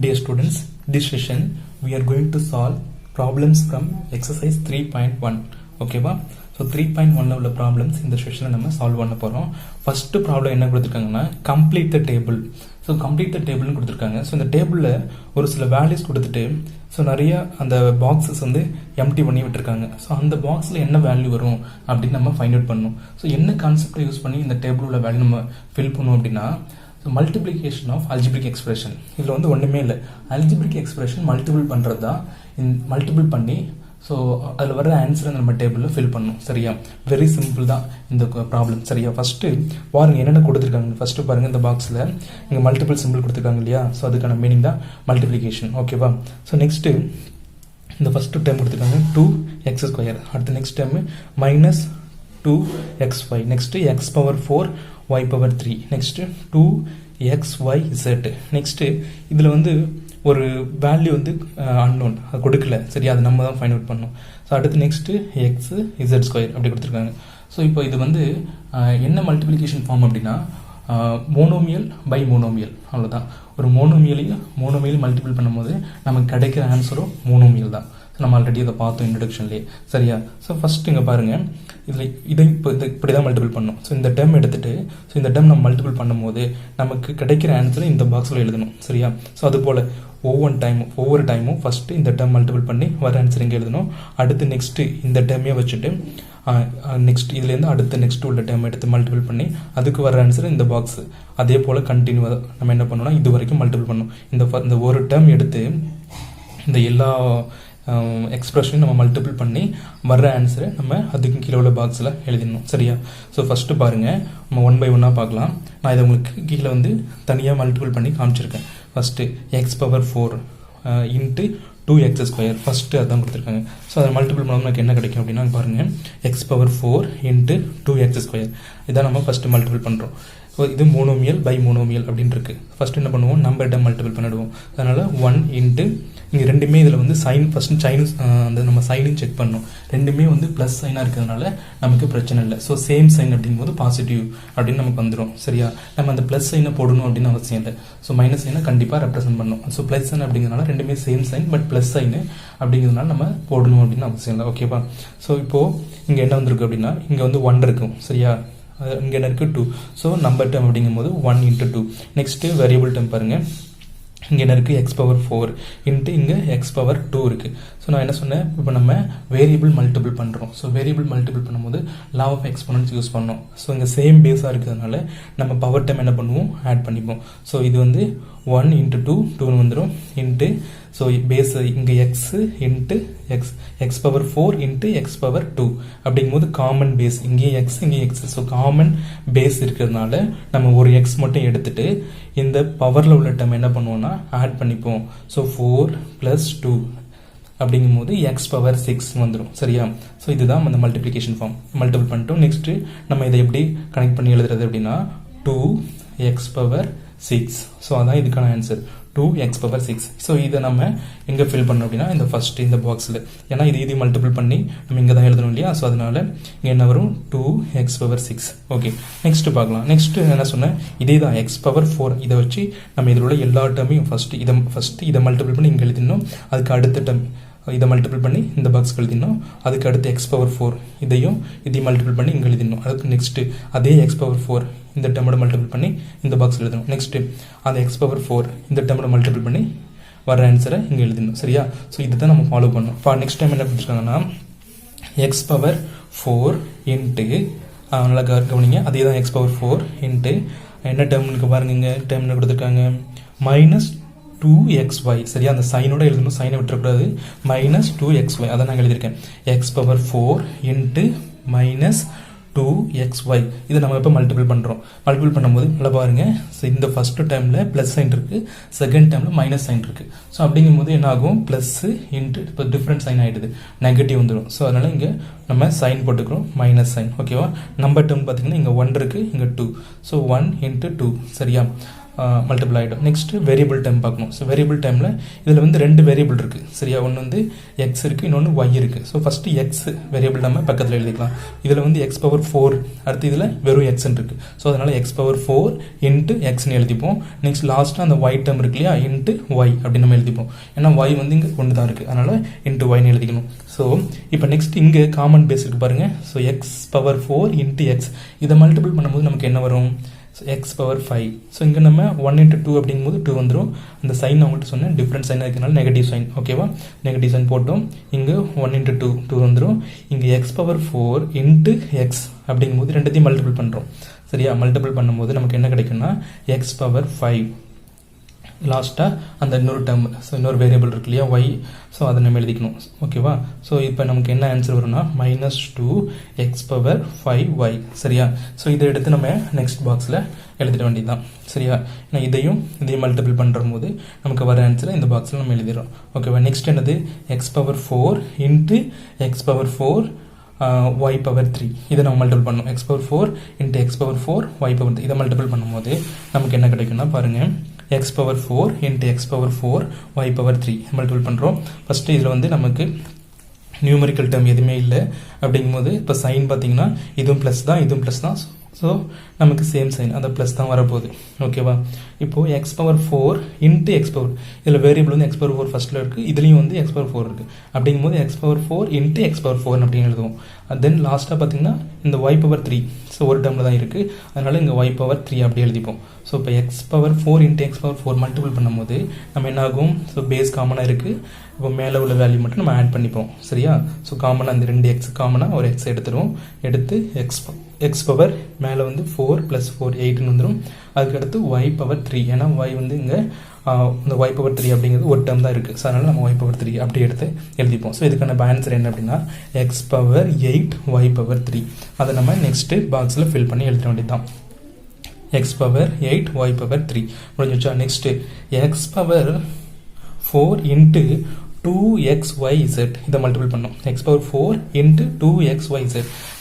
Dear students, this session we are going to solve problems from exercise 3.1. ஓகேவா? So 3.1ல உள்ள problems இந்த செஷனில் நம்ம சால்வ் பண்ண போகிறோம். ஃபர்ஸ்ட் ப்ராப்ளம் என்ன கொடுத்துருக்காங்கன்னா complete the table. So complete the டேபிள்னு கொடுத்துருக்காங்க. ஸோ இந்த டேபிளில் ஒரு சில வேல்யூஸ் கொடுத்துட்டு ஸோ நிறைய அந்த பாக்ஸஸ் வந்து எம்டி பண்ணி விட்டுருக்காங்க. ஸோ அந்த பாக்ஸில் என்ன வேல்யூ வரும் அப்படின்னு நம்ம ஃபைண்ட் அவுட் பண்ணணும். ஸோ என்ன கான்செப்டை யூஸ் பண்ணி இந்த டேபிள் உள்ள வேல்யூ நம்ம ஃபில் பண்ணுவோம் அப்படின்னா மல்டிப்ளிகேஷன் ஆஃப் அல்ஜிபிரிக் எக்ஸ்பிரஷன். இதில் வந்து ஒன்றுமே இல்லை, அல்ஜிபிரிக் எக்ஸ்பிரஷன் மல்டிபிள் பண்ணுறது தான். மல்டிபிள் பண்ணி ஸோ அதில் வர ஆன்சரை நம்ம டேபிளில் ஃபில் பண்ணணும். சரியா? வெரி சிம்பிள் தான் இந்த ப்ராப்ளம். சரியா? ஃபஸ்ட்டு பாருங்கள் என்னென்ன கொடுத்துருக்காங்க. ஃபஸ்ட்டு பாருங்கள் இந்த பாக்ஸில் இங்கே மல்டிபிள் சிம்பிள் கொடுத்துருக்காங்க இல்லையா? ஸோ அதுக்கான மீனிங் தான் மல்டிப்ளிகேஷன். ஓகேவா? ஸோ நெக்ஸ்ட்டு இந்த ஃபஸ்ட்டு டைம் கொடுத்துருக்காங்க 2x². அடுத்த next time -2xy. Next x⁴ y⁴. Next 2xyz. Next இதில் வந்து ஒரு வேல்யூ வந்து அன்னோன், அது கொடுக்கல. சரி, அதை நம்ம தான் ஃபைண்ட் அவுட் பண்ணணும். ஸோ அடுத்து நெக்ஸ்ட்டு x(z²) அப்படி கொடுத்துருக்காங்க. ஸோ இப்போ இது வந்து என்ன மல்டிப்ளிகேஷன் ஃபார்ம் அப்படின்னா மோனோமியல் பை மோனோமியல், அவ்வளோதான். ஒரு மோனோமியல் மல்டிபிள் பண்ணும்போது நமக்கு கிடைக்கிற ஆன்சரும் மோனோமியல் தான். நம்ம ஆல்ரெடி இதை பார்த்தோம் இன்ட்ரடக்ஷன்லேயே. சரியா? ஸோ ஃபஸ்ட் இங்கே பாருங்கள், இதை இப்படி தான் மல்டிபிள் பண்ணணும். ஸோ இந்த டேர்ம் எடுத்துகிட்டு ஸோ இந்த டேர்ம் நம்ம மல்டிபிள் பண்ணும்போது நமக்கு கிடைக்கிற ஆன்சரை இந்த பாக்ஸில் எழுதணும். சரியா? ஸோ அதுபோல் ஒவ்வொரு டைமும் ஃபஸ்ட்டு இந்த டேர்ம் மல்டிபிள் பண்ணி வர ஆன்சர் இங்கே எழுதணும். அடுத்து நெக்ஸ்ட்டு இந்த டேர்மே வச்சுட்டு நெக்ஸ்ட் இதுலேருந்து அடுத்த நெக்ஸ்ட் உள்ள டேர்ம் எடுத்து மல்டிபிள் பண்ணி அதுக்கு வர ஆன்சர் இந்த பாக்ஸ். அதே போல் கண்டினியூவாக நம்ம என்ன பண்ணணும்னா இது வரைக்கும் மல்டிபிள் பண்ணணும். இந்த ஒரு டேர்ம் எடுத்து இந்த எல்லா எக்ஸ்பிரஷனையும் நம்ம மல்டிபிள் பண்ணி வர்ற ஆன்சரை நம்ம அதுக்கு கீழே உள்ள பாக்ஸில் எழுதிடணும். சரியா? ஸோ ஃபஸ்ட்டு பாருங்கள், நம்ம 1 by 1 பார்க்கலாம். நான் இதை உங்களுக்கு கீழே வந்து தனியாக மல்டிபிள் பண்ணி காமிச்சிருக்கேன். First x⁴ into 2x². First அதான் கொடுத்துருக்காங்க. ஸோ அதை மல்டிபிள் பண்ணால் நமக்கு என்ன கிடைக்கும் அப்படின்னா பாருங்கள், x⁴ இன்ட்டு 2x². இதான் நம்ம ஃபஸ்ட்டு மல்டிபிள் பண்ணுறோம். ஸோ இது மோனோமியல் பை மோனோமியல் அப்படின்னு இருக்கு. ஃபர்ஸ்ட் என்ன பண்ணுவோம், நம்பர்கிட்ட மல்டிபிள் பண்ணிடுவோம். அதனால் 1 இன்ட்டு இங்கே ரெண்டுமே இதில் வந்து சைன் ஃபஸ்ட்டு அந்த நம்ம சைனையும் செக் பண்ணணும். ரெண்டுமே வந்து ப்ளஸ் சைனாக இருக்கிறதுனால நமக்கு பிரச்சனை இல்லை. ஸோ சேம் சைன் அப்படிங்கும்போது பாசிட்டிவ் அப்படின்னு நமக்கு வந்துடும். சரியா? நம்ம அந்த ப்ளஸ் சைனை போடணும் அப்படின்னு அவசியம் இல்லை. ஸோ மைனஸ் சைனை கண்டிப்பாக ரெப்ரசென்ட் பண்ணணும். ஸோ ப்ளஸ் சைன் அப்படிங்கிறதுனால ரெண்டுமே same sign, but plus sign அப்படிங்கிறதுனால நம்ம போடணும் அப்படின்னு அவசியம் இல்லை. ஓகேவா? ஸோ இப்போது இங்கே என்ன வந்திருக்கு அப்படின்னா இங்கே வந்து 1 இருக்கும். சரியா? இங்கே என்ன இருக்குது 2. ஸோ நம்பர் டேர்ம் அப்படிங்கும்போது 1 இன்ட்டு 2. நெக்ஸ்ட்டு வேரியபிள் டேர்ம் பாருங்கள், இங்கே என்ன இருக்குது x⁴ இன்ட்டு இங்கே x⁴ இருக்குது. ஸோ நான் என்ன சொன்னேன், இப்போ நம்ம வேரியபிள் மல்டிபிள் பண்ணுறோம். ஸோ வேரியபிள் மல்டிபிள் பண்ணும்போது லா ஆஃப் எக்ஸ்போனன்ட்ஸ் யூஸ் பண்ணோம். ஸோ இங்கே சேம் பேஸாக இருக்கிறதுனால நம்ம பவர் டைம் என்ன பண்ணுவோம், ஆட் பண்ணிப்போம். ஸோ இது வந்து 1 இன்ட்டு 2 வந்துடும் இன்ட்டு ஸோ பேஸ் இங்கே X into x⁴ into x⁴ அப்படிங்கும்போது காமன் பேஸ் இங்கே எக்ஸ் இங்கே எக்ஸ். ஸோ காமன் பேஸ் இருக்கிறதுனால நம்ம ஒரு எக்ஸ் மட்டும் எடுத்துட்டு இந்த பவரில் உள்ள டைம் என்ன பண்ணுவோம்னா ஆட் பண்ணிப்போம். ஸோ 4 + 2 அப்படிங்கும்போது x⁴ வந்துடும். சரியா? ஸோ இதுதான் அந்த மல்டிப்ளிகேஷன் ஃபார்ம். மல்டிபிள் பண்ணிட்டோம். நெக்ஸ்ட்டு நம்ம இதை எப்படி கனெக்ட் பண்ணி எழுதுறது அப்படின்னா 2x⁴. ஸோ அதான் இதுக்கான ஆன்சர் 2x⁴. ஸோ இதை நம்ம எங்கே ஃபில் பண்ணோம் அப்படின்னா இந்த ஃபர்ஸ்ட் இந்த பாக்ஸில். ஏன்னா இது மல்டிபிள் பண்ணி நம்ம இங்கே தான் எழுதணும் இல்லையா? ஸோ அதனால இங்கே என்ன வரும் 2x⁴. ஓகே, நெக்ஸ்ட் பார்க்கலாம். நெக்ஸ்ட் என்ன சொன்னேன், இதே தான் x⁴. இதை வச்சு நம்ம இதில் உள்ள எல்லா டேர்மையும் ஃபஸ்ட்டு இதை மல்டிபிள் பண்ணி இங்கே எழுதிடணும். அதுக்கு அடுத்த டேர்ம் இதை மல்டிபிள் பண்ணி இந்த பாக்ஸ்க்கு எழுதிடணும். அதுக்கு அடுத்து x⁴ இதையும் மல்டிபிள் பண்ணி இங்கே எழுதிடணும். அதுக்கு நெக்ஸ்ட்டு அதே x⁴ இந்த டேர்மோட மல்டிபிள் பண்ணி இந்த பாக்ஸில் எழுதணும். நெக்ஸ்ட்டு அந்த x⁴ இந்த டேர்மோட மல்டிபிள் பண்ணி வர ஆன்சரை இங்கே எழுதணும். சரியா? ஸோ இதை தான் நம்ம ஃபாலோ பண்ணணும். நெக்ஸ்ட் டைம் என்ன கொடுத்துருக்காங்கன்னா x⁴ இன்ட்டு நல்லா கவனிங்க, அதே தான் x⁴ இன்ட்டு என்ன டேர்ம்னுக்கு பாருங்க, இங்கே டேர்ம் என்ன கொடுத்துருக்காங்க -2xy. சரியா? அந்த சைனோட எழுதணும், சைனை விட்டுறக்கூடாது. -2xy அதை நான் எழுதியிருக்கேன். x⁴ into -2xy. இதை நம்ம இப்போ மல்டிபிள் பண்ணுறோம். மல்டிபிள் பண்ணும்போது நல்லா பாருங்க, ஸோ இந்த ஃபர்ஸ்ட் டைமில் ப்ளஸ் சைன் இருக்குது, செகண்ட் டைமில் மைனஸ் சைன் இருக்குது. ஸோ அப்படிங்கும்போது என்ன ஆகும், ப்ளஸ்ஸு இன்ட்டு இப்போ டிஃப்ரெண்ட் சைன் ஆகிடுது, நெகட்டிவ் வந்துடும். ஸோ அதனால் இங்கே நம்ம சைன் போட்டுக்கிறோம், மைனஸ் சைன். ஓகேவா? நம்பர் டேர்ம் பார்த்தீங்கன்னா இங்கே 1 இருக்குது, இங்கே 2. So 1 into 2. சரியா? மல்டிபிள் ஆகிடும். நெக்ஸ்ட் வேரியபிள் டைம் பார்க்கணும். ஸோ வேரியபிள் டைமில் இதில் வந்து ரெண்டு வேரியபிள் இருக்குது சரியா. ஒன்று வந்து எக்ஸ் இருக்குது, இன்னொன்று ஒய் இருக்குது. ஸோ ஃபஸ்ட்டு எக்ஸ் வேரியபிள் நம்ம பக்கத்தில் எழுதிக்கலாம். இதில் வந்து எக்ஸ் பவர் 4, அடுத்து இதில் வெறும் எக்ஸ்ன்னு இருக்குது. ஸோ அதனால் எக்ஸ் பவர் 4 இன்ட்டு எக்ஸ்ன்னு எழுதிப்போம். நெக்ஸ்ட் லாஸ்ட்டாக அந்த ஒய் டைம் இருக்கு இல்லையா, இன்ட்டு ஒய் அப்படின்னு நம்ம எழுதிப்போம். ஏன்னா ஒய் வந்து இங்கே ஒன்று தான் இருக்குது, அதனால் இன்ட்டு ஒய்னு எழுதிக்கணும். ஸோ இப்போ நெக்ஸ்ட் இங்கே காமன் பேஸ் இருக்குது பாருங்கள். So X power 4 into X, இதை மல்டிபிள் பண்ணும்போது நமக்கு என்ன வரும், எக்ஸ் பவர் 5. ஸோ இங்கே நம்ம 1 இன்ட்டு 2 அப்படிங்கும்போது 2 வந்துடும். அந்த சைன் அவங்கள்ட்ட சொன்னேன், டிஃப்ரெண்ட் சைன் இருக்கிறனால நெகட்டிவ் சைன். ஓகேவா, நெகட்டிவ் சைன் போட்டோம். இங்கே 1 இன்ட்டு 2 வந்துடும். இங்கே எக்ஸ் பவர் 4 இன்ட்டு எக்ஸ் அப்படிங்கும்போது ரெண்டுத்தையும் மல்டிபிள் பண்ணுறோம் சரியா. மல்டிபிள் பண்ணும்போது நமக்கு என்ன கிடைக்கும்னா எக்ஸ் பவர் 5. லாஸ்ட்டாக அந்த இன்னொரு டேர்ம், ஸோ இன்னொரு வேரியபிள் இருக்கு இல்லையா ஒய், ஸோ அதை நம்ம எழுதிக்கணும். ஓகேவா. ஸோ இப்போ நமக்கு என்ன ஆன்சர் வரும்னா -2 எக்ஸ் பவர் 5y சரியா. ஸோ இதை எடுத்து நம்ம நெக்ஸ்ட் பாக்ஸில் எழுதிட வேண்டியதுதான் சரியா. ஏன்னா இதையும் மல்டிபிள் பண்ணுற போது நமக்கு வர ஆன்சரை இந்த பாக்ஸில் நம்ம எழுதிடுறோம். ஓகேவா. நெக்ஸ்ட் என்னது, X power 4 into X power 4 Y power 3. இதை நம்ம மல்டிபிள் பண்ணணும். X power 4 into X power 4 Y power 3 இதை மல்டிபிள் பண்ணும்போது நமக்கு என்ன கிடைக்கும்னா பாருங்கள், X power 4 into X power 4 Y power 3 multiple பண்ணுறோம். ஃபஸ்ட்டு இதில் வந்து நமக்கு நியூமரிக்கல் டேர்ம் எதுவுமே இல்லை அப்படிங்கும்போது இப்போ சைன் பார்த்தீங்கன்னா இதுவும் ப்ளஸ் தான், இதுவும் ப்ளஸ் தான். ஸோ நமக்கு சேம் சைன், அந்த ப்ளஸ் தான் வரப்போகுது. ஓகேவா. இப்போது X power 4 into X power, இதில் வேரியபிள் வந்து எக்ஸ் பவர் 4 ஃபஸ்ட்டில் இருக்குது, இதுலேயும் வந்து எக்ஸ் பவர் 4 இருக்குது. அப்படிங்கும்போது X power 4 into X power 4 அப்படின்னு எழுதுவோம். தென் லாஸ்ட்டாக பார்த்தீங்கன்னா இந்த ஒய் பவர் 3, ஸோ ஒரு டேர்மில் தான் இருக்குது, அதனால் இங்கே ஒய் பவர் 3 அப்படி எழுதிப்போம். ஸோ இப்போ X power 4 into X power 4 multiple பண்ணும்போது நம்ம என்ன ஆகும், ஸோ பேஸ் காமனாக இருக்குது. இப்போ மேலே உள்ள வேல்யூ மட்டும் நம்ம ஆட் பண்ணிப்போம் சரியா. ஸோ காமனாக இந்த 2 எக்ஸ் காமனாக ஒரு எக்ஸ் எடுத்துடும். எடுத்து எக்ஸ் பவர் மேலே வந்து 4 + 4 8ன்னு வந்துடும். அதுக்கடுத்து ஒய் பவர் 3, ஏன்னா ஒய் வந்து இங்கே இந்த ஒய் பவர் 3 அப்படிங்கிறது ஒரு டேர்ம் தான் இருக்குது. ஸோ அதனால் நம்ம ஒய் பவர் 3 அப்படி எடுத்து எழுதிப்போம். ஸோ இதுக்கான ஆன்சர் என்ன அப்படின்னா எக்ஸ் பவர் 8 ஒய் பவர் 3. அதை நம்ம நெக்ஸ்ட்டு பாக்ஸில் ஃபில் பண்ணி எழுத வேண்டியது தான். எக்ஸ் பவர் 8 ஒய் பவர் 3 முடிஞ்சிச்சா. Next X power 4 into 2xyz இதை மல்டிபிள் பண்ணோம். X power 4 into 2xyz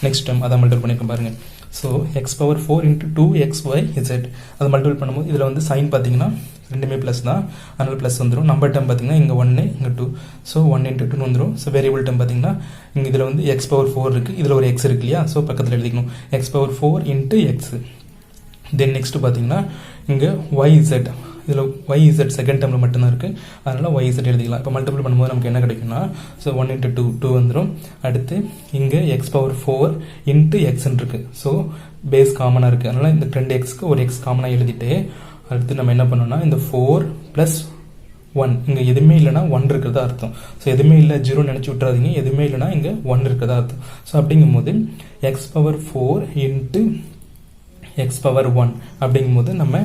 next time அதை மல்டிபிள் பண்ணியிருக்கோம் பாருங்கள். So X power 4 into 2xyz அதை மல்டிபிள் பண்ணும்போது இதில் வந்து சைன் பார்த்தீங்கன்னா ரெண்டுமே ப்ளஸ் தான், அதனால் ப்ளஸ் வந்துடும். நம்பர் டைம் பார்த்தீங்கன்னா இங்கே 1 இங்கே 2, ஸோ 1 இன்ட்டு 2 வந்துடும். ஸோ வேரியபிள் டைம் பார்த்தீங்கன்னா இங்கே இதில் வந்து எக்ஸ் பவர் 4 இருக்குது, இதில் ஒரு எக்ஸ் இருக்கு இல்லையா, ஸோ பக்கத்தில் எழுதிக்கணும் X power 4 into X. Then next பார்த்தீங்கன்னா இங்கே yz, இதில் yz செகண்ட் டேர்மில் மட்டும்தான் இருக்குது, அதனால் yz எழுதிக்கலாம். இப்போ மல்டிபிள் பண்ணும்போது நமக்கு என்ன கிடைக்கும்னா ஸோ 1 இன்ட்டு 2 வந்துடும். அடுத்து இங்கே எக்ஸ் பவர் 4 இன்ட்டு எக்ஸ்ன்னு இருக்குது, ஸோ பேஸ் காமனாக இருக்குது, அதனால் இந்த 2 எக்ஸ்க்கு ஒரு எக்ஸ் காமனாக எழுதிட்டு அடுத்து நம்ம என்ன பண்ணோம்னா இந்த 4 + 1 இங்கே எதுவுமே இல்லைனா 1 இருக்கிறதா அர்த்தம். ஸோ எதுவுமே இல்லை 0 நினச்சி விட்றாதீங்க, எதுவுமே இல்லைனா இங்கே 1 இருக்கிறதா அர்த்தம். ஸோ அப்படிங்கும்போது X power 4 into X power 1 அப்படிங்கும்போது நம்ம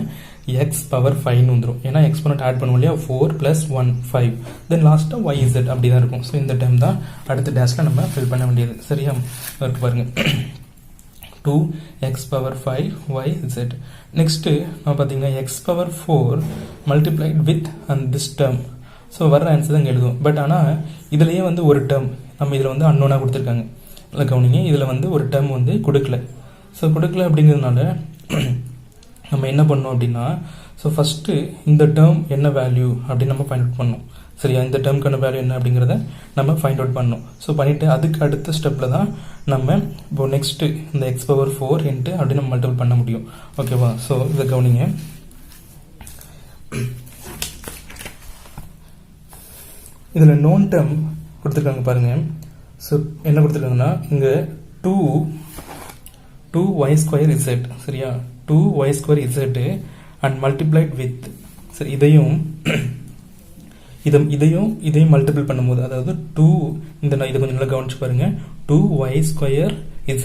எக்ஸ் பவர் 5 வந்துடும். ஏன்னா எக்ஸ்போனட் ஆட் பண்ணுவோம் இல்லையா, 4 + 1 5. தென் லாஸ்ட்டாக yz அப்படி தான் இருக்கும். ஸோ இந்த டைம் தான் அடுத்த டேஷில் நம்ம ஃபில் பண்ண வேண்டியது சரியா இருக்கு பாருங்கள். 2x power 5yz. நெக்ஸ்ட்டு நம்ம பார்த்தீங்கன்னா X power 4 multiplied with and this term. So வர்ற ஆன்சர் தான் இங்கே எழுதுவோம். பட் ஆனால் இதுலேயே வந்து ஒரு டேர்ம் நம்ம இதில் வந்து அன்னோனாக கொடுத்துருக்காங்க. இல்லை கவனிங்க, இதில் வந்து ஒரு டேர்ம் வந்து கொடுக்கல. ஸோ கொடுக்கல அப்படிங்கிறதுனால நம்ம என்ன பண்ணோம் அப்படின்னா ஸோ ஃபஸ்ட்டு இந்த டேர்ம் என்ன வேல்யூ அப்படின்னு நம்ம ஃபைண்ட் அவுட் பண்ணோம் சரியா. இந்த டேர்முக்கான வேல்யூ என்ன அப்படிங்கிறத நம்ம ஃபைண்ட் அவுட் பண்ணோம். ஸோ பண்ணிவிட்டு அதுக்கு அடுத்த ஸ்டெப்பில் தான் நம்ம இப்போ நெக்ஸ்ட்டு இந்த எக்ஸ் பவர் 4 இன்ட்டு அப்படி நம்ம மல்டிபிள் பண்ண முடியும். ஓகேவா. ஸோ இதை கவனிங்க, இதில் நோன் டேர்ம் கொடுத்துருக்காங்க பாருங்கள். ஸோ என்ன கொடுத்துருக்காங்கன்னா இங்கே 2y² z சரியா, 2y² z and multiplied with சரி. இதையும் மல்டிபிள் பண்ணும்போது அதாவது 2 இதை கொஞ்சம் நல்லா கவனிச்சு பாருங்க. 2y² z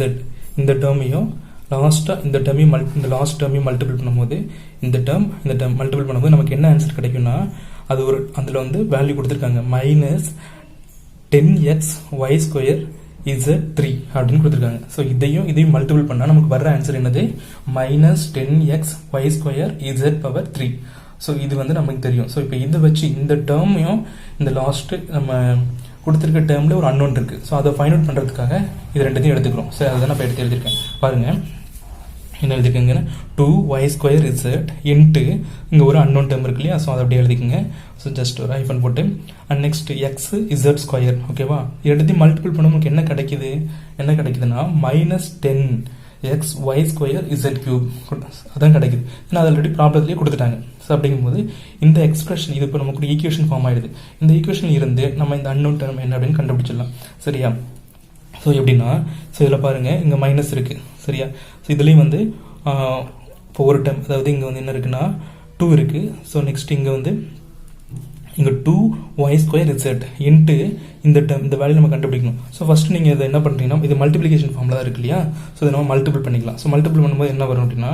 இந்த டேர்மையும் லாஸ்ட்டாக இந்த லாஸ்ட் டேர்மையும் மல்டிபிள் பண்ணும்போது இந்த டேர்ம் மல்டிபிள் பண்ணும்போது நமக்கு என்ன ஆன்சர் கிடைக்கும்னா அது ஒரு அதில் வந்து வேல்யூ கொடுத்துருக்காங்க -10xy² z3 அப்படின்னு கொடுத்துருக்காங்க. ஸோ இதையும் மல்டிபிள் பண்ணால் நமக்கு வர்ற ஆன்சர் என்னது -10xy² z3. ஸோ இது வந்து நமக்கு தெரியும். ஸோ இப்போ இதை வச்சு இந்த டேர்மையும் இந்த லாஸ்ட்டு நம்ம கொடுத்துருக்க டேர்மில் ஒரு அன்னோன் இருக்குது. ஸோ அதை ஃபைண்ட் அவுட் பண்ணுறதுக்காக இது ரெண்டுத்தையும் எடுத்துக்கிறோம். ஸோ அதை நான் இப்போ எடுத்து எழுதியிருக்கேன் பாருங்கள். என்ன எழுதிக்கோங்க, 2y² z இன்ட்டு இங்கே ஒரு அன்னோன் டேர்ம் இருக்கு இல்லையா, ஸோ அதை அப்படியே எழுதிக்கோங்க. ஸோ ஜஸ்ட் ஒரு ஐஃபன் போட்டு and next X Z square. ஓகேவா, எடுத்து மல்டிபிள் பண்ண நமக்கு என்ன கிடைக்குதுன்னா -10xy² z³ அதான் கிடைக்குது. ஏன்னா அது ஆல்ரெடி ப்ராப்ளத்துலேயே கொடுத்துட்டாங்க. ஸோ அப்படிங்கும்போது இந்த எக்ஸ்பிரஷன் இது இப்போ நமக்கு ஈக்குவேஷன் ஃபார்ம் ஆயிடுது. இந்த ஈக்குவேஷன் இருந்து நம்ம இந்த அன்னோன் டேர்ம் என்ன அப்படின்னு கண்டுபிடிச்சிடலாம். சரியா, ஸோ எப்படின்னா, ஸோ இதில் பாருங்கள் இங்கே மைனஸ் இருக்குது. சரியா, ஸோ இதுலேயும் வந்து இப்போ ஒரு டேர்ம், அதாவது இங்கே வந்து என்ன இருக்குன்னா 2 இருக்குது. ஸோ நெக்ஸ்ட் இங்கே வந்து இங்கே 2y² z இன்ட்டு இந்த டேர்ம், இந்த வேல்யூ நம்ம கண்டுபிடிக்கணும். ஸோ ஃபஸ்ட்டு நீங்கள் இதை என்ன பண்ணுறீங்கன்னா, இது மல்டிப்ளிகேஷன் ஃபார்மில் தான் இருக்கு இல்லையா, ஸோ இதை நம்ம மல்டிபிள் பண்ணிக்கலாம். ஸோ மல்டிபிள் பண்ணும்போது என்ன வரும் அப்படின்னா,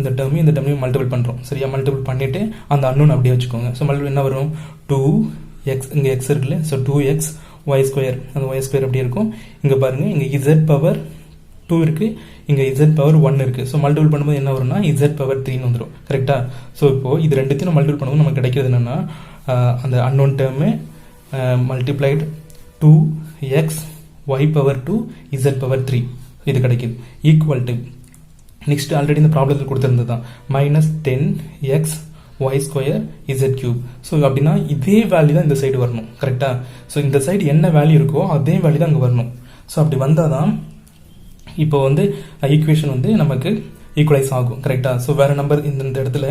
இந்த டேர்மையும் மல்டிபிள் பண்ணுறோம். சரியா, மல்டிபிள் பண்ணிவிட்டு அந்த அன்னோன் அப்படியே வச்சுக்கோங்க. ஸோ மல்டிபிள் என்ன வரும், 2x, இங்கே எக்ஸ் இருக்குல்ல, ஸோ 2xy², அந்த y² அப்படியே இருக்கும். இங்கே பாருங்கள் இங்கே z⁻2 இருக்குது, இங்கே z⁻1 இருக்குது. ஸோ மல்டிபிள் பண்ணும்போது என்ன வரும்னா z⁻3 வந்துடும். கரெக்டாக, ஸோ இப்போது இது ரெண்டுத்தையும் மல்டிபிள் பண்ணும்போது நமக்கு கிடைக்கிறது என்னென்னா, அந்த unknown term multiplied 2xy², z⁻3 இது கிடைக்கிது. ஈக்குவல் டு நெக்ஸ்ட் ஆல்ரெடி இந்த ப்ராப்ளத்தில் கொடுத்துருந்தது தான் -10xy² z³. ஸோ அப்படின்னா இதே வேல்யூ தான் இந்த சைடு வரணும். கரெக்டாக, ஸோ இந்த சைடு என்ன வேல்யூ இருக்கோ அதே வேல்யூ தான் அங்கே வரணும். ஸோ அப்படி வந்தால் தான் இப்போ வந்து ஈக்குவேஷன் வந்து நமக்கு ஈக்குவலைஸ் ஆகும். கரெக்டாக, ஸோ வேறு நம்பர் இந்த இடத்துல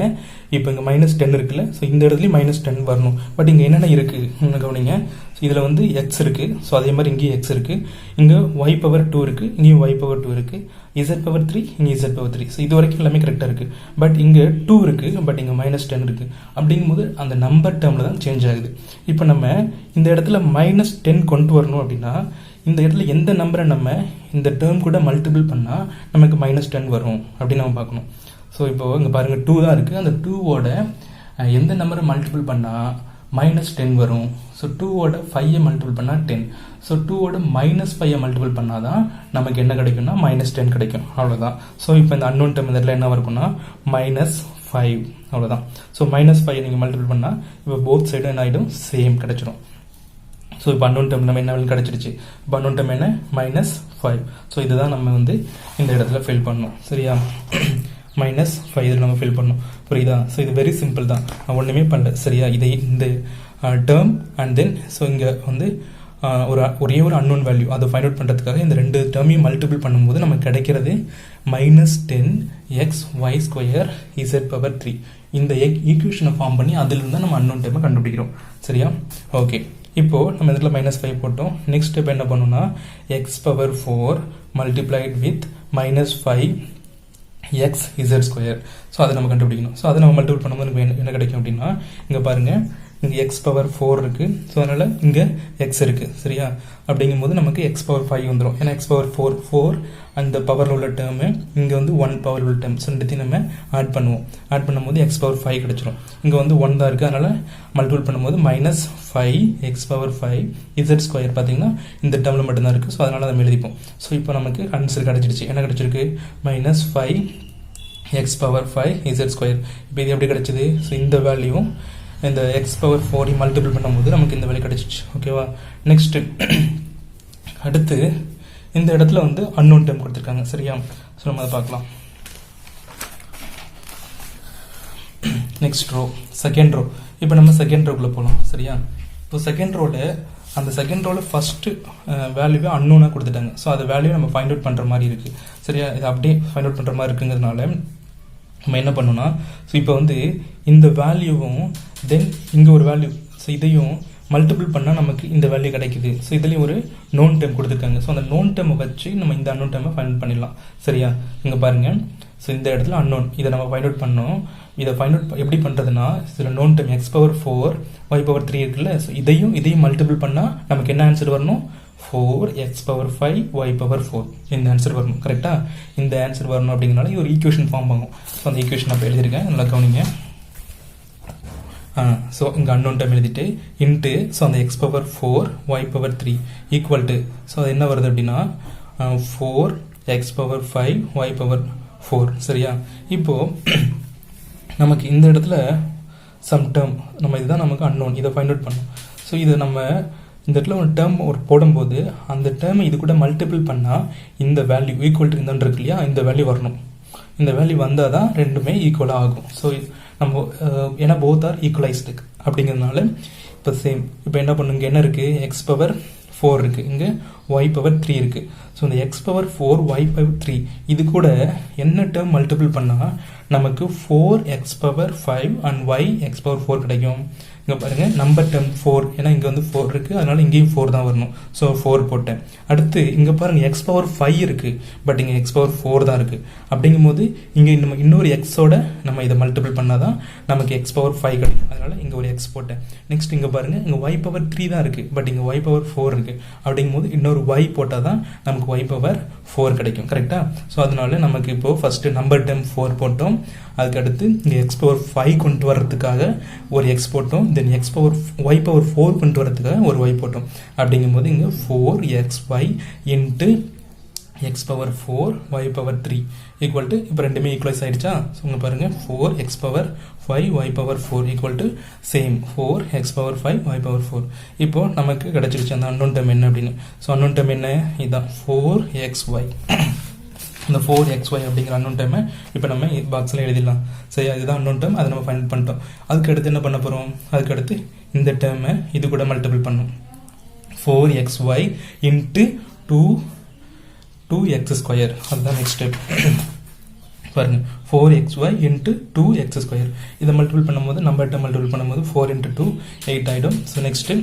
இப்போ இங்கே -10 இருக்குல்ல, ஸோ இந்த இடத்துலையும் -10 வரணும். பட் இங்கே என்னென்ன இருக்குது கவனிங்க, ஸோ இதில் வந்து எக்ஸ் இருக்குது, ஸோ அதே மாதிரி இங்கேயும் எக்ஸ் இருக்குது, இங்கே y⁻2 இருக்குது, இங்கேயும் y⁻2 இருக்குது, z⁻3 இங்கே z⁻3. ஸோ இது வரைக்கும் எல்லாமே கரெக்டாக இருக்குது. பட் இங்கே 2 இருக்குது, பட் இங்கே -10 இருக்குது. அப்படிங்கும்போது அந்த நம்பர் டேர்மில் தான் சேஞ்ச் ஆகுது. இப்போ நம்ம இந்த இடத்துல -10 கொண்டு வரணும் அப்படின்னா, இந்த இடத்துல எந்த நம்பரை நம்ம இந்த டேர்ம் கூட மல்டிபிள் பண்ணால் நமக்கு -10 வரும் அப்படின்னு நம்ம பார்க்கணும். ஸோ இப்போது இங்கே பாருங்கள் 2 தான் இருக்குது, அந்த 2வோட எந்த நம்பரை மல்டிபிள் பண்ணால் -10 வரும். ஸோ 2வோட 5 மல்டிபிள் பண்ணால் 10. ஸோ 2வோட -5 மல்டிபிள் பண்ணால் தான் நமக்கு என்ன கிடைக்கும்னா -10 கிடைக்கும். அவ்வளோதான். ஸோ இப்போ இந்த அன்னோன் டேர்ம் இதில் என்ன இருக்குன்னா -5 அவ்வளோதான். ஸோ -5 நீங்கள் மல்டிபிள் பண்ணால் இப்போ போத் சைடும் என்ன ஆகிடும், சேம் கிடைச்சிடும். ஸோ இப்போ அன்னோன் டேர்ம் நம்ம என்ன கிடச்சிருச்சு, இப்போ அன்னோன் டேர்ம் என்ன -5. ஸோ இதுதான் நம்ம வந்து இந்த இடத்துல ஃபில் பண்ணணும். சரியா, -5 இதில் நம்ம ஃபில் பண்ணணும். புரியுதா? ஸோ இது வெரி சிம்பிள் தான், நான் ஒன்றுமே பண்ணல. சரியா, இதை இந்த டேர்ம் அண்ட் தென் ஸோ இங்கே வந்து ஒரே ஒரு அன்னோன் வேல்யூ அதை ஃபைண்ட் அவுட் பண்ணுறதுக்காக இந்த ரெண்டு டேர்மையும் மல்டிபிள் பண்ணும்போது நமக்கு கிடைக்கிறது -10xy² z⁻3. இந்த ஈக்குவேஷனை ஃபார்ம் பண்ணி அதிலிருந்து தான் நம்ம அன்னோன் டேர்மை கண்டுபிடிக்கிறோம். சரியா, ஓகே. இப்போது நம்ம இதில் -5 போட்டோம். நெக்ஸ்ட் ஸ்டெப் என்ன பண்ணணும்னா x⁴ multiplied with -5x z². So அதை நம்ம கண்டுபிடிக்கணும். ஸோ அதை நம்ம மல்டிபிள் பண்ணும்போது நமக்கு என்ன கிடைக்கும் அப்படின்னா, இங்கே பாருங்கள் இங்கே x⁴ இருக்குது, ஸோ அதனால் இங்கே x இருக்குது. சரியா, அப்படிங்கும்போது நமக்கு x⁴ வந்துடும். ஏன்னா x⁴ அந்த பவரில் உள்ள டேர்மு, இங்கே வந்து 1 பவர் உள்ள டேர்ம், ஸோ ரெண்டுத்தையும் நம்ம ஆட் பண்ணுவோம். ஆட் பண்ணும்போது x⁴ கிடச்சிரும். இங்கே வந்து 1 தான் இருக்குது, அதனால் மல்டிபிள் பண்ணும்போது -5x⁴ z² பார்த்தீங்கன்னா இந்த டேர்மில் மட்டும்தான் இருக்குது. ஸோ அதனால் நம்ம எழுதிப்போம். ஸோ இப்போ நமக்கு ஆன்சர் கிடச்சிருச்சு. என்ன கிடச்சிருக்கு, -5x⁴ z². இப்போ இது எப்படி கிடச்சிது, ஸோ இந்த வேல்யூவும் இந்த x⁴ மல்டிபிள் பண்ணும்போது நமக்கு இந்த வேல்யூ கிடச்சிச்சு. ஓகேவா, நெக்ஸ்ட்டு அடுத்து இந்த இடத்துல வந்து அன்னோன் டேர்ம் கொடுத்துருக்காங்க. சரியா, ஸோ நம்ம அதை பார்க்கலாம். Next row, second row. இப்போ நம்ம செகண்ட் ரோக்குள்ளே போகலாம். சரியா, இப்போ செகண்ட் ரோவில் ஃபஸ்ட்டு வேல்யூவே அன்னோனாக கொடுத்துட்டாங்க. ஸோ அந்த வேல்யூ நம்ம ஃபைண்ட் அவுட் பண்ணுற மாதிரி இருக்குது. சரியா, இது அப்படியே ஃபைண்ட் அவுட் பண்ணுற மாதிரி இருக்குங்கிறதுனால நம்ம என்ன பண்ணோம்னா, ஸோ இப்போ வந்து இந்த வேல்யூவும் தென் இங்கே ஒரு வேல்யூ, ஸோ இதையும் மல்டிபிள் பண்ணால் நமக்கு இந்த வேல்யூ கிடைக்குது. ஸோ இதுலேயும் ஒரு நோன் டேர்ம் கொடுத்துருக்காங்க. ஸோ அந்த நோன் டேர்மை வச்சு நம்ம இந்த அன்னோன் டேர்மை ஃபைண்ட் பண்ணிடலாம். சரியா, இங்கே பாருங்கள், ஸோ இந்த இடத்துல அன்னோன் இதை நம்ம ஃபைண்ட் அவுட் பண்ணோம். இதை ஃபைண்ட் அவுட் எப்படி பண்ணுறதுன்னா, இதில் நோன் டேர்ம் x⁴ y⁻3 இருக்குல்ல, ஸோ இதையும் மல்டிபிள் பண்ணால் நமக்கு என்ன ஆன்சர் வரணும், 4x⁴ y⁴ இந்த ஆன்சர் வரணும். கரெக்டாக, இந்த ஆன்சர் வரணும் அப்படிங்கிறனால இது ஒரு ஈக்குவேஷன் ஃபார்ம் ஆகும். ஸோ அந்த ஈக்குவேஷன் அப்போ எழுதியிருக்கேன், நல்லா கவனிங்க. ஸோ இங்கே அன்னோன் டேர்ம் எழுதிட்டு இன்ட்டு, ஸோ அந்த x⁴ y⁻3 equal to, so அது என்ன வருது அப்படின்னா 4x⁴ y⁻4. சரியா, இப்போது நமக்கு இந்த இடத்துல சம் டேர்ம் நம்ம இதுதான் நமக்கு அன்னோன், இதை ஃபைண்ட் அவுட் பண்ணோம். ஸோ இதை நம்ம இந்த இடத்துல ஒரு டேர்ம் ஒரு போடும்போது அந்த டேர்மை இது கூட மல்டிபிள் பண்ணால் இந்த வேல்யூ ஈக்குவல் டு இந்த இருக்கு இல்லையா, இந்த வேல்யூ வரணும். இந்த வேல்யூ வந்தால் தான் ரெண்டுமே ஈக்குவலாக ஆகும். ஸோ நம்ம ஏன்னா போத் ஆர் ஈக்குவலைஸ்டு அப்படிங்கிறதுனால இப்போ சேம். இப்போ என்ன பண்ணுங்க, என்ன இருக்குது, எக்ஸ் பவர் 4 இருக்குது, இங்கே y பவர் 3 இருக்குது. ஸோ இந்த எக்ஸ் பவர் 4 y பவர் 3 இது கூட என்ன டேர்ம் மல்டிபிள் பண்ணால் நமக்கு 4x power 5 and y x power 4 கிடைக்கும். இங்கே பாருங்கள் நம்பர் டேர்ம் 4, ஏன்னா இங்கே வந்து 4 இருக்குது, அதனால இங்கேயும் 4 தான் வரணும். ஸோ 4 போட்டேன். அடுத்து இங்கே பாருங்கள் எக்ஸ் பவர் 5 இருக்குது, பட் இங்கே எக்ஸ் பவர் 4 தான் இருக்குது. அப்படிங்கும்போது இங்கே நம்ம இன்னொரு எக்ஸோட நம்ம இதை மல்டிபிள் பண்ணால் தான் நமக்கு எக்ஸ் பவர் 5 கிடைக்கும். அதனால இங்கே ஒரு எக்ஸ் போட்டேன். நெக்ஸ்ட் இங்கே பாருங்கள் இங்கே y பவர் 3 தான் இருக்குது, பட் இங்கே y பவர் 4 இருக்குது. அப்படிங்கும்போது இன்னொரு y போட்டால் தான் நமக்கு y பவர் 4 கிடைக்கும். கரெக்டாக? ஸோ அதனால நமக்கு இப்போது ஃபஸ்ட்டு நம்பர் டேர்ம் 4 போட்டோம். அதுக்கடுத்து இங்கே எக்ஸ் பவர் 5 கொண்டு வர்றதுக்காக ஒரு எக்ஸ் போட்டோம். தென் எக்ஸ் பவர் y பவர் 4 கொண்டு வரதுக்காக ஒரு y போட்டோம். அப்படிங்கும்போது இங்கே 4xy into X power 4 y power 3 equal to, இப்போ ரெண்டுமே ஈக்குவலைஸ் ஆகிடுச்சா? ஸோ இங்கே பாருங்கள் 4x power 5 y power 4 equal to same 4x power 5 y power 4. இப்போது நமக்கு கிடச்சிருச்சு அந்த அன்னோன் டேர்ம் என்ன அப்படின்னு. ஸோ அன்னோன் டேர்ம் என்ன, இதுதான் 4xy. இந்த 4xy அப்படிங்கிற அன்னோன் டேர்மை இப்போ நம்ம பாக்ஸில் எழுதிடலாம். சரி, அதுதான் அன்னோன் டேர்ம், அதை நம்ம ஃபைண்ட் பண்ணிட்டோம். அதுக்கு அடுத்து என்ன பண்ண போகிறோம், அதுக்கு அடுத்து இந்த டேர்மை இது கூட மல்டிபிள் பண்ணும். 4xy இன்ட்டு 2x ஸ்கொயர், அதுதான் நெக்ஸ்ட் ஸ்டெப். பாருங்க 4xy இன்ட்டு 2x ஸ்கொயர். இதை மல்டிபிள் பண்ணும்போது நம்பர் டேர்ம் மல்டிபிள் பண்ணும்போது 4 இன்ட்டு 2 8 ஆகிடும். ஸோ நெக்ஸ்ட்டு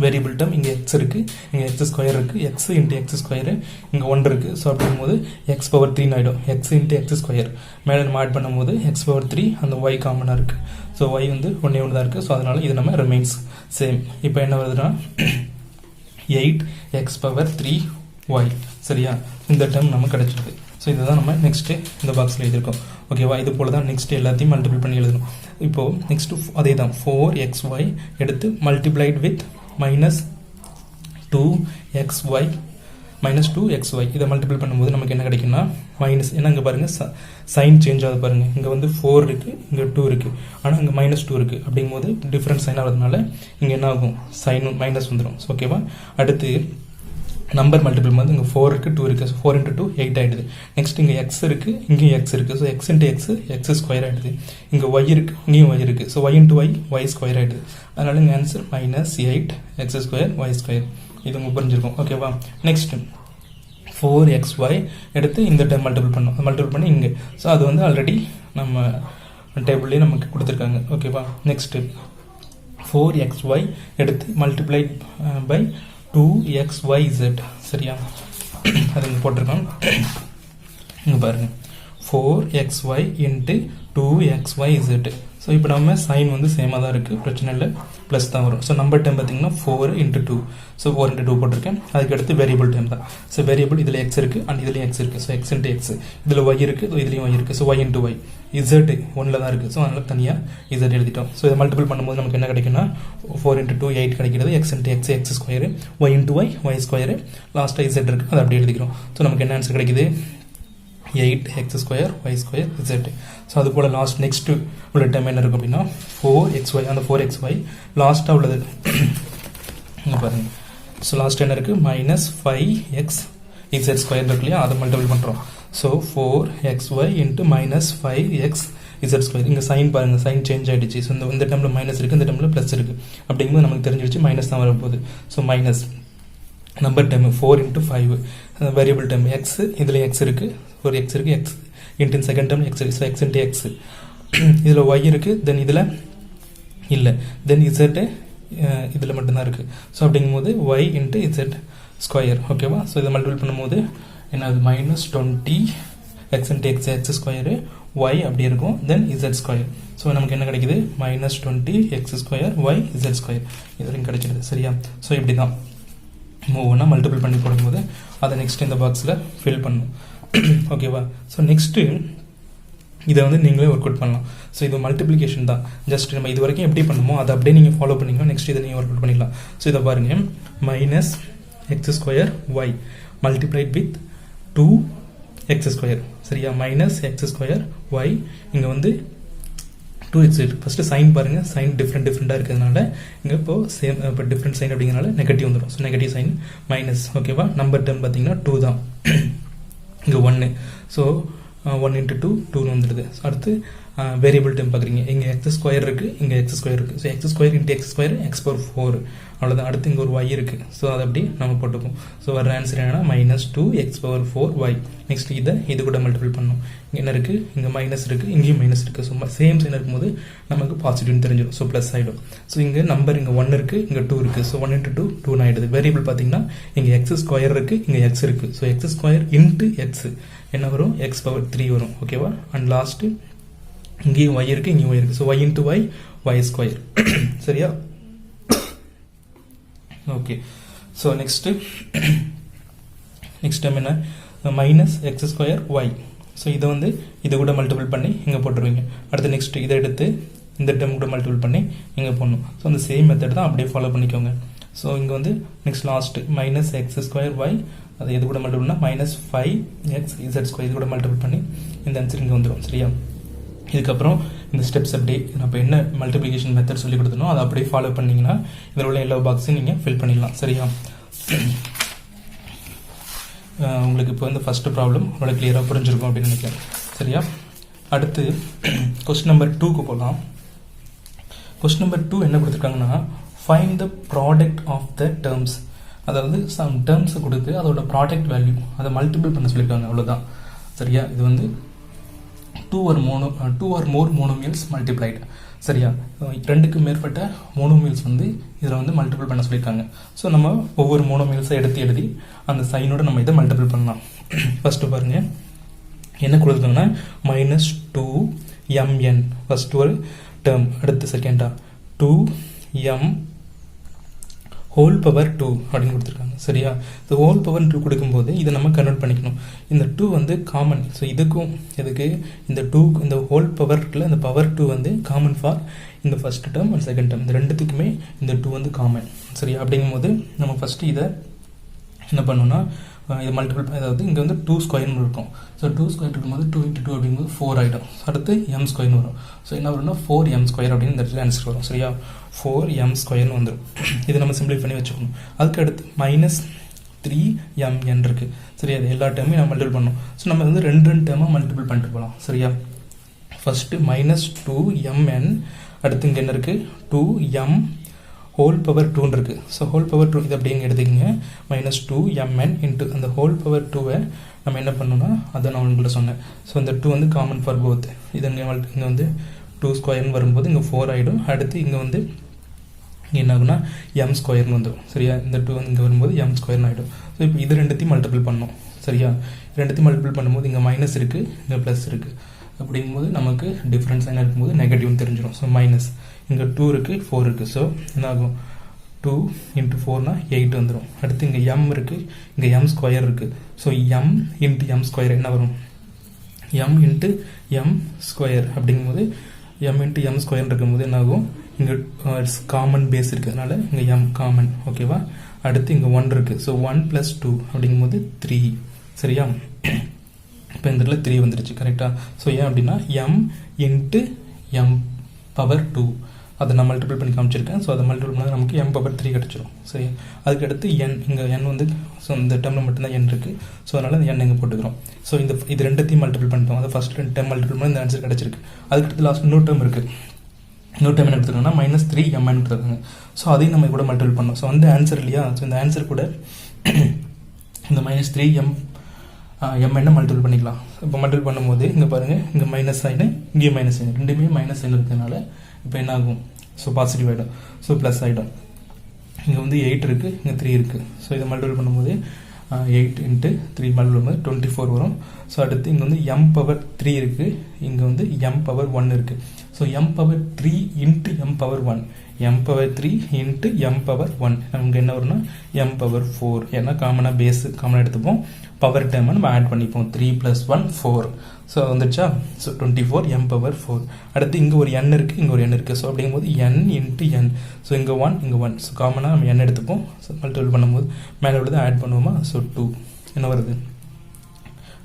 வேரியபிள் டேர்ம் இங்கே எக்ஸ் இருக்குது, இங்கே எக்ஸ் ஸ்கொயர் இருக்குது, எக்ஸ் இன்ட்டு எக்ஸ் ஸ்கொயரு இங்கே 1 இருக்குது. ஸோ அப்படிங்கும்போது எக்ஸ் பவர் 3 ஆகிடும். எக்ஸ் இன்ட்டு எக்ஸ் ஸ்கொயர் மேலே நம்ம ஆட் பண்ணும்போது எக்ஸ் பவர் 3, அந்த ஒய் காமனாக இருக்குது. ஸோ ஒய் வந்து ஒன்றே ஒன்று தான் இருக்குது. ஸோ அதனால் இது நம்ம ரிமைன்ஸ் சேம். இப்போ என்ன வருதுன்னா 8x பவர் 3y. சரியா? இந்த டேர்ம் நமக்கு கிடச்சிருக்கு. ஸோ இதுதான் நம்ம நெக்ஸ்ட்டு இந்த பாக்ஸில் எழுதியிருக்கோம். ஓகேவா? இது போல் தான் நெக்ஸ்ட் எல்லாத்தையும் மல்டிபிள் பண்ணி எழுதணும். இப்போது நெக்ஸ்ட்டு அதே தான் 4xy எடுத்து மல்டிப்ளைட் வித் மைனஸ் 2xy இதை மல்டிபிள் பண்ணும்போது நமக்கு என்ன கிடைக்குன்னா மைனஸ். ஏன்னா இங்கே பாருங்கள் சைன் சேஞ்ச் ஆகுது பாருங்கள். இங்கே வந்து 4 இருக்குது, இங்கே 2 இருக்குது, ஆனால் இங்கே -2 இருக்குது. அப்படிங்கும்போது டிஃப்ரெண்ட் சைன் ஆகிறதுனால இங்கே என்ன ஆகும், சைன் மைனஸ் வந்துடும். ஓகேவா? அடுத்து நம்பர் மல்டிபிள் வந்து இங்கே 4 இருக்குது, 2 இருக்குது. ஸோ 4 இன்ட்டு 2 8 ஆகிடுது. நெக்ஸ்ட் இங்கே எக்ஸ் இருக்குது, இங்கேயும் எக்ஸ் இருக்குது. So X into X square ஆகிடுது. இங்கே ஒய் இருக்குது, இங்கேயும் ஒய் இருக்குது. So Y into Y square ஆகிடுது. அதனால இங்கே answer -8x square Y square. இது உங்களுக்கு புரிஞ்சிருக்கும். ஓகேவா? நெக்ஸ்ட் 4xy எடுத்து இந்த டைம் மல்டிபிள் பண்ணோம். மல்டிபிள் பண்ணி இங்கே. ஸோ அது வந்து ஆல்ரெடி நம்ம டேபிள்லேயே நமக்கு கொடுத்துருக்காங்க. ஓகேவா? நெக்ஸ்ட்டு 4xy எடுத்து மல்டிப்ளை பை 2xyz. சரியா? அது இங்கே போட்டிருக்கோம். இங்கே பாருங்கள் 4xy இன்ட்டு 2xyz. ஸோ இப்போ நம்ம சைன் வந்து சேமாக தான் இருக்குது, பிரச்சனை இல்லை, ப்ளஸ் தான் வரும். ஸோ நம்பர் டைம் பார்த்தீங்கன்னா 4 இன்ட்டு 2. ஸோ 4 இன்ட்டு 2 போட்டிருக்கேன். அதுக்கடுத்து வேரியபிள் டைம் தான். ஸோ வேரியபிள் இதில் எக்ஸ் இருக்குது அண்ட் இதுலேயும் எக்ஸ் இருக்குது. ஸோ எக்ஸ் இன்ட்டு எக்ஸ், இதில் ஒய் இருக்குது, இதுலேயும் ஒய் இருக்குது. So Y into Y, Z 1ல் தான் இருக்குது. ஸோ அதனால் தனியாக இசட் எழுதிட்டோம். ஸோ இதை மல்டிபிள் பண்ணும்போது நமக்கு என்ன கிடைக்குன்னா 4 இன்ட்டு 2 8 கிடைக்கிறது. X into X square, Y into Y square, லாஸ்ட்டாக இசட் இருக்குது, அதை அப்படி எழுதிக்கிறோம். ஸோ நமக்கு என்ன ஆன்சர் கிடைக்குது, 8x square Y square Z. So அது போல் லாஸ்ட் நெக்ஸ்ட்டு உள்ள டைம் என்ன இருக்கும் அப்படின்னா 4xy. அந்த 4xy லாஸ்ட்டாக உள்ளது இங்கே பாருங்கள். ஸோ லாஸ்ட் என்ன இருக்குது, -5x இசட் ஸ்கொயர் இருக்கு இல்லையா, அதை மல்டிபிள் பண்ணுறோம். So 4xy into -5x Z square. இங்கே சைன் பாருங்கள், சைன் சேஞ்ச் ஆகிடுச்சு. ஸோ இந்த டைமில் மைனஸ் இருக்குது, இந்த டைமில் ப்ளஸ் இருக்குது. அப்படிங்கும்போது நமக்கு தெரிஞ்சிடுச்சு மைனஸ் தான் வரப்போகுது. So minus number time 4 into 5 variable time X, இதில் எக்ஸ் இருக்குது, ஒரு எக்ஸ் இருக்குது, X into second time X இருக்குது. ஸோ எக்ஸ் இன்ட்டு எக்ஸ், இதில் ஒய் இருக்குது, தென் இதில் இல்லை, தென் இசட்டு இதில் மட்டும்தான் இருக்குது. ஸோ அப்படிங்கும்போது ஒய் இன்ட்டு இசட் ஸ்கொயர். ஓகேவா? ஸோ இதை மல்டிபிள் பண்ணும்போது என்ன ஆகுது, -20 X into X square, Y அப்படி இருக்கும், தென் இசட் ஸ்கொயர். ஸோ நமக்கு என்ன கிடைக்குது, -20 X square Y Z square. இது வரைக்கும் கிடைச்சிடுது. சரியா? ஸோ இப்படி தான் ஒவ்வொன்றா மல்டிபிள் பண்ணி போடும்போது அதை நெக்ஸ்ட் இந்த பாக்ஸில் ஃபில் பண்ணணும். ஓகேவா? ஸோ நெக்ஸ்ட்டு இதை வந்து நீங்களே ஒர்க் அவுட் பண்ணலாம். ஸோ இது மல்டிப்ளிகேஷன் தான். ஜஸ்ட் நம்ம இது வரைக்கும் எப்படி பண்ணுமோ அதை அப்படியே நீங்கள் ஃபாலோ பண்ணிங்கன்னா நெக்ஸ்ட் இதை நீங்கள் ஒர்க் அவுட் பண்ணிக்கலாம். ஸோ இதை பாருங்கள், -x square Y multiplied with 2x square. சரியா? -x ஸ்கொயர் ஒய், இங்கே வந்து 2x ஃபர்ஸ்ட் சைன் பாருங்க, சைன் டிஃப்ரெண்டாக இருக்கிறதுனால இங்கே இப்போ சேம் இப்போ டிஃப்ரெண்ட் சைன் அப்படிங்கிறனால நெகட்டிவ் வந்துடும். So negative sign minus. ஓகேவா, நம்பர் டேர்ம் பார்த்தீங்கன்னா 2 தான், இங்கே 1. ஸோ 1 × 2 2 வந்துடுது. அடுத்து வேரியபிள் டேர்ம் பார்க்குறீங்க, இங்கே x² இருக்குது, இங்கே x² இருக்குது. ஸோ x² × x² x⁴ அவ்வளோதான். அடுத்து இங்கே ஒரு y இருக்குது. ஸோ அதை அப்படி நம்ம போட்டுப்போம். ஸோ வர ஆன்சர் என்னன்னா -2x⁴y. நெக்ஸ்ட் இது கூட மல்டிபிள் பண்ணணும். இங்கே என்ன இருக்குது, இங்கே மைனஸ் இருக்குது, இங்கேயும் மைனஸ் இருக்குது. ஸோ சேம் சைன் இருக்கும்போது நமக்கு பாசிட்டிவ்னு தெரிஞ்சிடும். ஸோ ப்ளஸ் ஆகிடும். ஸோ இங்கே நம்பர் இங்கே 1 இருக்குது, இங்கே 2 இருக்குது. ஸோ 1 × 2 2 ஆகிடுது. வேரியபிள் பார்த்தீங்கன்னா இங்கே x² இருக்குது, இங்கே x இருக்குது. ஸோ x² × x என்ன வரும், x⁴ வரும். ஓகேவா, அண்ட் லாஸ்ட்டு இங்கேயும் y இருக்குது, இங்கேயும் y இருக்குது. So y × y y². சரியா, ஓகே. ஸோ நெக்ஸ்ட் டைம் என்ன, -x²y. ஸோ இதை வந்து இது கூட மல்டிபிள் பண்ணி இங்கே போட்டுருவீங்க. அடுத்து நெக்ஸ்ட் இதை எடுத்து இந்த டேர்ம் கூட மல்டிபிள் பண்ணி இங்கே போடணும். ஸோ அந்த சேம் மெத்தட் தான் அப்படியே ஃபாலோ பண்ணிக்கோங்க. ஸோ இங்கே வந்து நெக்ஸ்ட் லாஸ்ட் -x²y, அது எது கூட மல்டிபிள்னா -5xz² இது கூட மல்டிபிள் பண்ணி இந்த ஆன்சர் இங்கே வந்துடும். சரியா, இதுக்கப்புறம் இந்த ஸ்டெப்ஸ் அப்படியே நம்ம என்ன மல்டிப்ளிகேஷன் மெத்தட் சொல்லி கொடுத்தனோ அதை அப்படியே ஃபாலோ பண்ணிங்கன்னா இதில் உள்ள எல்லா பாக்ஸையும் நீங்கள் ஃபில் பண்ணிடலாம். சரியா, உங்களுக்கு இப்போ வந்து ஃபஸ்ட்டு ப்ராப்ளம் அவ்வளோ கிளியராக புரிஞ்சிருக்கும் அப்படின்னு நினைக்கிறேன். சரியா, அடுத்து கொஸ்டின் நம்பர் 2க்கு போகலாம். கொஸ்டின் நம்பர் 2 என்ன கொடுத்துருக்காங்கன்னா, find the product of the terms. அதாவது சம் டேர்ம்ஸை கொடுத்து அதோட ப்ராடக்ட் வேல்யூ அதை மல்டிபிள் பண்ண சொல்லியிருக்காங்க. அவ்வளோதான். சரியா, இது வந்து 2 or more monomials multiplied. சரியா, 2க்கு மேற்பட்ட மோனோமியல்ஸ் வந்து இதில் வந்து மல்டிபிள் பண்ண சொல்லியிருக்காங்க. ஸோ நம்ம ஒவ்வொரு மோனோமியல்ஸை எடுத்து எழுதி அந்த சைனோட நம்ம இதை மல்டிபிள் பண்ணலாம். ஃபர்ஸ்ட் பாருங்க என்ன கொடுத்துருக்காங்கன்னா -2mn ஃபர்ஸ்ட் ஒரு டேர்ம், அடுத்து செகண்டா 2m ஹோல் பவர் 2 அப்படின்னு கொடுத்துருக்காங்க. சரியா, இந்த ஹோல் பவர் 2 கொடுக்கும்போது இதை நம்ம கன்வெர்ட் பண்ணிக்கணும். இந்த 2 வந்து காமன். ஸோ இதுக்கும் இதுக்கு இந்த 2 இந்த ஹோல் பவர்ல இந்த பவர் 2 வந்து காமன் ஃபார் இந்த first term and second term. இந்த ரெண்டுத்துக்குமே இந்த 2 வந்து காமன். சரியா, அப்படிங்கும்போது நம்ம ஃபர்ஸ்ட் இதை என்ன பண்ணோம்னா இது மல்டிபிள், அதாவது இங்கே வந்து 2² இருக்கும். ஸோ 2² இருக்கும்போது 2 × 2 அப்படிங்கும்போது 4 ஆகிடும். அடுத்து m² வரும். ஸோ என்ன வரும்னா 4m² அப்படின்னு இந்த இடத்துல ஆன்சர் வரும். சரியா, 4m² வந்துடும். இதை நம்ம சிம்பிளை பண்ணி வச்சுக்கணும். அதுக்கு அடுத்து -3mn இருக்குது. சரியா, அது எல்லா டேர்மையும் நம்ம மல்டிபிள் பண்ணணும். ஸோ நம்ம வந்து ரெண்டு டேர்மாக மல்டிபிள் பண்ணிட்டு போகலாம். சரியா, ஃபர்ஸ்ட்டு -2mn, அடுத்து இங்கே என்ன இருக்குது 2m ஹோல் பவர் 2 இருக்குது. ஸோ ஹோல் பவர் 2 இது அப்படியே எடுத்துக்கிங்க. -2mn இன்ட்டு அந்த ஹோல் பவர் 2வை நம்ம என்ன பண்ணோம்னா அதை நான் உங்கள்கிட்ட சொன்னேன். ஸோ இந்த 2 வந்து காமன் ஃபார் போத். இது இங்கே வந்து 2² வரும்போது இங்கே 4 ஆகிடும். அடுத்து இங்கே வந்து என்ன ஆகுனா m² வந்துடும். சரியா, இந்த 2 வந்து இங்கே வரும்போது m² ஆகிடும். ஸோ இப்போ இது ரெண்டுத்தையும் மல்டிபிள் பண்ணோம். சரியா, ரெண்டுத்தையும் மல்டிபிள் பண்ணும்போது இங்கே மைனஸ் இருக்குது, இங்கே ப்ளஸ் இருக்குது. அப்படிங்கும்போது நமக்கு டிஃப்ரென்ஸ் என்ன இருக்கும்போது நெகட்டிவ்னு தெரிஞ்சிடும். ஸோ மைனஸ் இங்கே 2 இருக்குது, 4 இருக்குது. ஸோ என்ன ஆகும், 2 × 4 8 வந்துடும். அடுத்து இங்கே m இருக்குது, இங்கே m² இருக்குது. ஸோ m × m² என்ன வரும், m × m² அப்படிங்கும்போது m × m² இருக்கும்போது என்ன ஆகும், இங்கே காமன் பேஸ் இருக்கிறதுனால இங்கே m காமன். ஓகேவா, அடுத்து இங்கே 1 இருக்குது. ஸோ 1 + 2 அப்படிங்கும்போது 3. சரியா, இப்போ இந்த இடத்துல 3 வந்துருச்சு. கரெக்டாக. ஸோ ஏன் அப்படின்னா m × m பவர் 2 அதை நான் மல்டிபிள் பண்ணி காமிச்சிருக்கேன். ஸோ அதை மல்டிபிள் பண்ணால் நமக்கு m பவர் 3 கிடச்சிரும். சரி, அதுக்கு அடுத்து n, இங்கே n வந்து ஸோ இந்த டேர்மில் மட்டும்தான் n இருக்குது. ஸோ அதனால் இந்த n இங்கே போட்டுக்கிறோம். ஸோ இது ரெண்டுத்தையும் மல்டிபிள் பண்ணிட்டோம். அதை ஃபஸ்ட் 2 டேர்ம் மல்டிபிள் பண்ணி இந்த ஆன்சர் கிடச்சிருக்கு. அதுக்கு அடுத்து லாஸ்ட் இன்னொரு டேர்ம் இருக்குது. இன்னொரு டேர்ம் என்ன எடுத்துருக்கோம்னா -3mn எடுத்துருக்காங்க. ஸோ அதையும் நம்ம கூட மல்டிபிள் பண்ணோம். ஸோ வந்து ஆன்சர் இல்லையா, ஸோ இந்த ஆன்சர் கூட இந்த -3mn மல்டிபிள் பண்ணிக்கலாம். இப்போ மல்டிபிள் பண்ணும்போது இங்கே பாருங்கள், இங்கே மைனஸ் சைனு, இங்கேயும் மைனஸ் சைனு, ரெண்டுமே மைனஸ் சைன் இருக்கிறதுனால இப்போ என்ன ஆகும், ஸோ பாசிட்டிவ் ஆகிடும். ஸோ ப்ளஸ் ஆகிடும். இங்கே வந்து 8 இருக்குது, இங்கே 3 இருக்குது. ஸோ இதை மல்டிபிள் பண்ணும்போது 8 × 3 மல்டிபிள் பண்ணும்போது 24 வரும். ஸோ அடுத்து இங்கே வந்து m பவர் 3 இருக்குது, இங்கே வந்து m பவர் 1 இருக்குது. So m power 3 × m power 1, m power 3 × m power 1 நமக்கு என்ன வரும்னா m பவர் 4. ஏன்னா காமனாக பேஸ் காமனாக எடுத்துப்போம், பவர் டேர்மை நம்ம ஆட் பண்ணிப்போம். 3 + 1 4. ஸோ வந்துடுச்சா. So 24 m power 4. அடுத்து இங்கே ஒரு n இருக்குது, இங்கே ஒரு n இருக்குது. ஸோ அப்படிங்கும்போது n × n. ஸோ இங்கே 1, இங்கே 1. ஸோ காமனாக நம்ம n எடுத்துப்போம். ஸோ மல்டிபிள் பண்ணும்போது மேலே உள்ளதை ஆட் பண்ணுவோமா. ஸோ 2 என்ன வருது,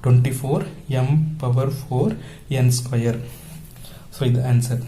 24 m பவர் 4 n². ஸோ இது ஆன்சர்.